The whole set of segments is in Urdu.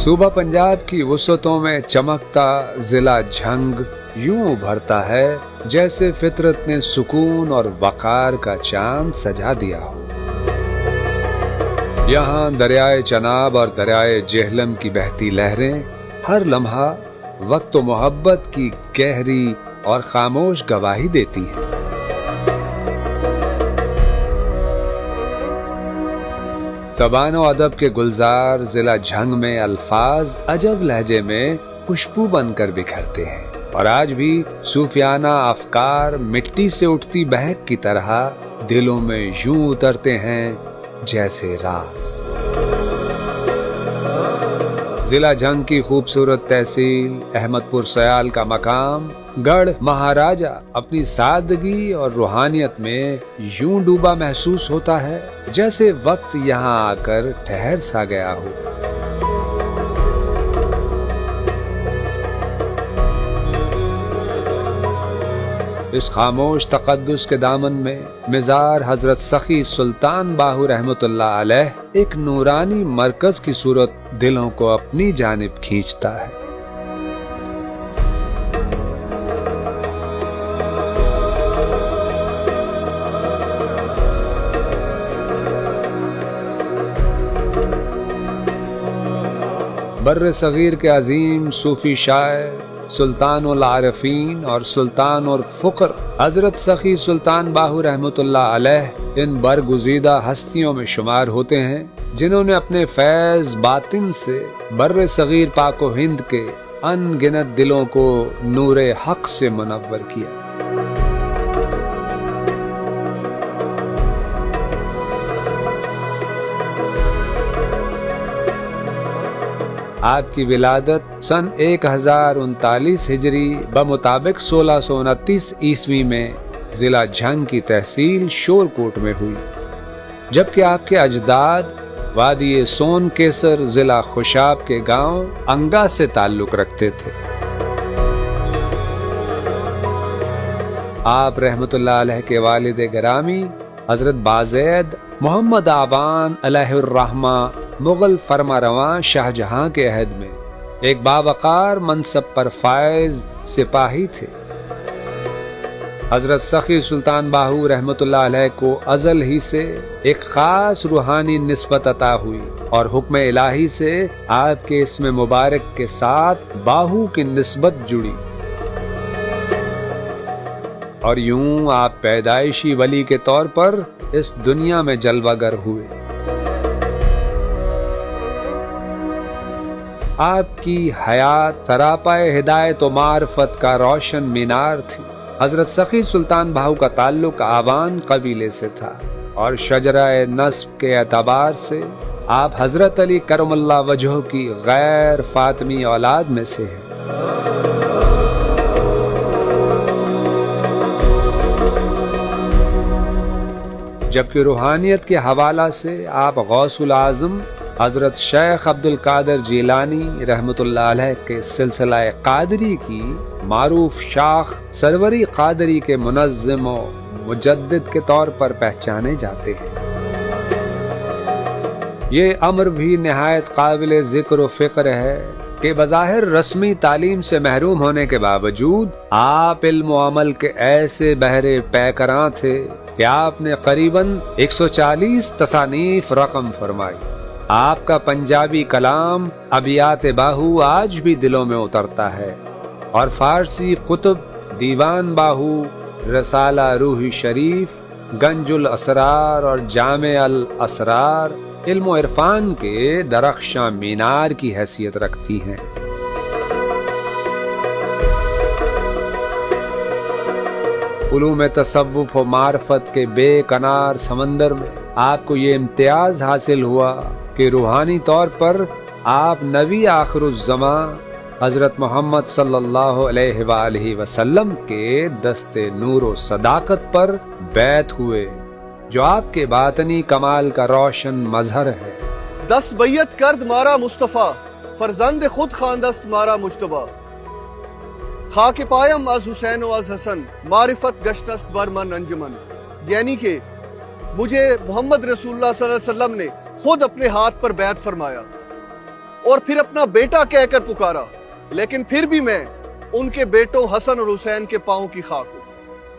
صوبہ پنجاب کی وسعتوں میں چمکتا ضلع جھنگ یوں ابھرتا ہے جیسے فطرت نے سکون اور وقار کا چاند سجا دیا ہو۔ یہاں دریائے چناب اور دریائے جہلم کی بہتی لہریں ہر لمحہ وقت و محبت کی گہری اور خاموش گواہی دیتی ہیں۔ زبان و ادب کے گلزار ضلع جھنگ میں الفاظ عجب لہجے میں خوشبو بن کر بکھرتے ہیں، اور آج بھی صوفیانہ افکار مٹی سے اٹھتی بہک کی طرح دلوں میں یوں اترتے ہیں جیسے راز۔ ضلع جھنگ کی خوبصورت تحصیل احمد پور سیال کا مقام گڑھ مہاراجہ اپنی سادگی اور روحانیت میں یوں ڈوبا محسوس ہوتا ہے جیسے وقت یہاں آ کر ٹھہر سا گیا ہو۔ اس خاموش تقدس کے دامن میں مزار حضرت سخی سلطان باہو رحمت اللہ علیہ ایک نورانی مرکز کی صورت دلوں کو اپنی جانب کھینچتا ہے۔ بر صغیر کے عظیم صوفی شاعر سلطان العارفین اور سلطان الفقر حضرت سخی سلطان باہو رحمت اللہ علیہ ان برگزیدہ ہستیوں میں شمار ہوتے ہیں جنہوں نے اپنے فیض باطن سے بر صغیر پاک و ہند کے ان گنت دلوں کو نور حق سے منور کیا۔ آپ کی ولادت سن 1039 ہجری بمطابق 1629 عیسوی میں ضلع جھنگ کی تحصیل شورکوٹ میں ہوئی، جبکہ آپ کے اجداد وادی سون کیسر ضلع خوشاب کے گاؤں انگا سے تعلق رکھتے تھے۔ آپ رحمت اللہ علیہ کے والد گرامی حضرت بازید محمد آبان علیہ الرحمہ مغل فرما رواں شاہ جہاں کے عہد میں ایک باوقار منصب پر فائز سپاہی تھے۔ حضرت سخی سلطان باہو رحمت اللہ علیہ کو ازل ہی سے ایک خاص روحانی نسبت عطا ہوئی اور حکم الہی سے آپ کے اسم مبارک کے ساتھ باہو کی نسبت جڑی، اور یوں آپ پیدائشی ولی کے طور پر اس دنیا میں جلوہ گر ہوئے۔ آپ کی حیات سراپائے ہدایت و معرفت کا روشن مینار تھی۔ حضرت سخی سلطان باہو کا تعلق آوان قبیلے سے تھا اور شجرہ نسب کے اعتبار سے آپ حضرت علی کرم اللہ وجہہ کی غیر فاطمی اولاد میں سے ہیں۔ جبکہ روحانیت کے حوالہ سے آپ غوث العظم حضرت شیخ عبد القادر جیلانی رحمت اللہ علیہ کے سلسلہ قادری کی معروف شاخ سروری قادری کے منظم و مجدد کے طور پر پہچانے جاتے ہیں۔ یہ امر بھی نہایت قابل ذکر و فکر ہے کہ بظاہر رسمی تعلیم سے محروم ہونے کے باوجود آپ علم و عمل کے ایسے بہرے پیکراں تھے کہ آپ نے قریباً 140 تصانیف رقم فرمائی۔ آپ کا پنجابی کلام ابیات باہو آج بھی دلوں میں اترتا ہے، اور فارسی کتب دیوان باہو، رسالہ روحی شریف، گنج الاسرار اور جامع الاسرار علم و عرفان کے درخشاں مینار کی حیثیت رکھتی ہیں۔ علوم تصوف و معرفت کے بے کنار سمندر میں آپ کو یہ امتیاز حاصل ہوا کہ روحانی طور پر آپ نبی آخر الزمان حضرت محمد صلی اللہ علیہ وآلہ وسلم کے دست نور و صداقت پر بیعت ہوئے، جو آپ کے باطنی کمال کا روشن مظہر ہے۔ دست بیعت کرد مارا مصطفیٰ، فرزند خود خواندست مارا مجتبی۔ خاک پایم از حسین و از حسن، معرفت گشتست بر من انجمن۔ یعنی کہ مجھے محمد رسول اللہ صلی اللہ علیہ وسلم نے خود اپنے ہاتھ پر بیعت فرمایا، اور پھر اپنا بیٹا کہہ کر پکارا، لیکن پھر بھی میں ان کے بیٹوں حسن اور حسین کے پاؤں کی خاک ہوں،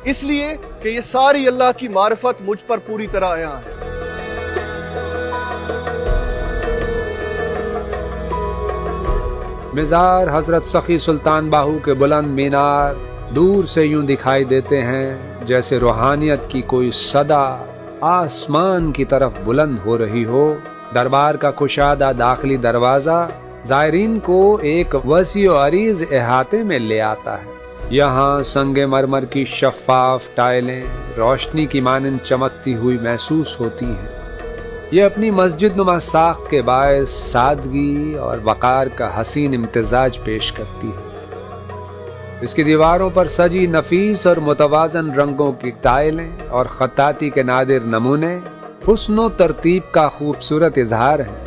اس لیے کہ یہ ساری اللہ کی معرفت مجھ پر پوری طرح عیاں ہے۔ مزار حضرت سخی سلطان باہو کے بلند مینار دور سے یوں دکھائی دیتے ہیں جیسے روحانیت کی کوئی صدا آسمان کی طرف بلند ہو رہی ہو۔ دربار کا کشادہ داخلی دروازہ زائرین کو ایک وسیع و عریض احاطے میں لے آتا ہے۔ یہاں سنگ مرمر کی شفاف ٹائلیں روشنی کی مانند چمکتی ہوئی محسوس ہوتی ہیں۔ یہ اپنی مسجد نما ساخت کے باعث سادگی اور وقار کا حسین امتزاج پیش کرتی ہے۔ اس کی دیواروں پر سجی نفیس اور متوازن رنگوں کی ٹائلیں اور خطاطی کے نادر نمونے حسن و ترتیب کا خوبصورت اظہار ہیں۔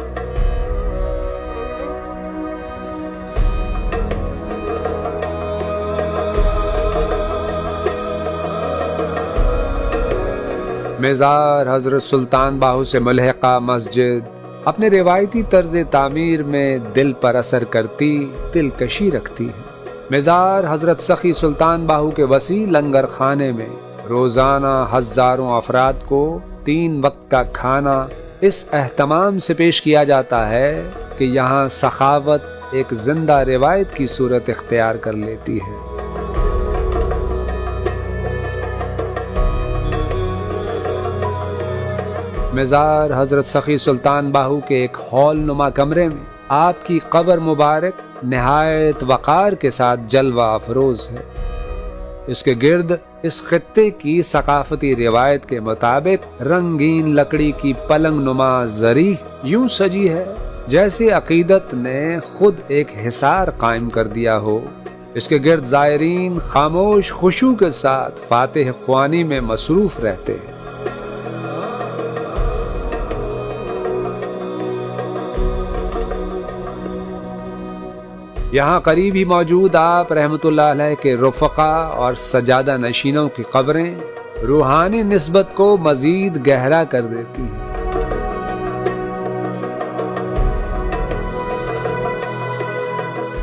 مزار حضرت سلطان باہو سے ملحقہ مسجد اپنے روایتی طرز تعمیر میں دل پر اثر کرتی دلکشی رکھتی ہے۔ مزار حضرت سخی سلطان باہو کے وسیع لنگر خانے میں روزانہ ہزاروں افراد کو 3 وقت کا کھانا اس اہتمام سے پیش کیا جاتا ہے کہ یہاں سخاوت ایک زندہ روایت کی صورت اختیار کر لیتی ہے۔ مزار حضرت سخی سلطان باہو کے ایک ہال نما کمرے میں آپ کی قبر مبارک نہایت وقار کے ساتھ جلوہ افروز ہے۔ اس کے گرد اس خطے کی ثقافتی روایت کے مطابق رنگین لکڑی کی پلنگ نما زری یوں سجی ہے جیسے عقیدت نے خود ایک حصار قائم کر دیا ہو۔ اس کے گرد زائرین خاموش خشوع کے ساتھ فاتح خوانی میں مصروف رہتے ہیں۔ یہاں قریب ہی موجود آپ رحمت اللہ علیہ کے رفقا اور سجادہ نشینوں کی قبریں روحانی نسبت کو مزید گہرا کر دیتی ہیں۔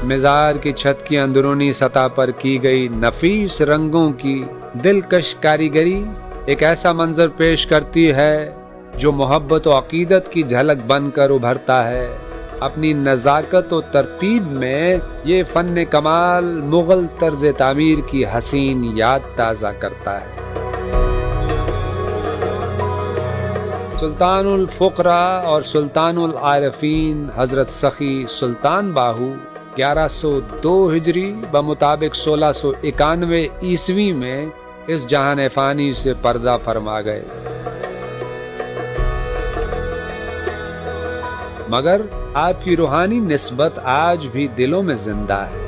مزار کی چھت کی اندرونی سطح پر کی گئی نفیس رنگوں کی دلکش کاریگری ایک ایسا منظر پیش کرتی ہے جو محبت و عقیدت کی جھلک بن کر ابھرتا ہے۔ اپنی نزاکت و ترتیب میں یہ فن کمال مغل طرز تعمیر کی حسین یاد تازہ کرتا ہے۔ سلطان الفقراء اور سلطان العارفین حضرت سخی سلطان باہو 1102 ہجری بمطابق 1691 عیسوی میں اس جہان فانی سے پردہ فرما گئے، مگر آپ کی روحانی نسبت آج بھی دلوں میں زندہ ہے۔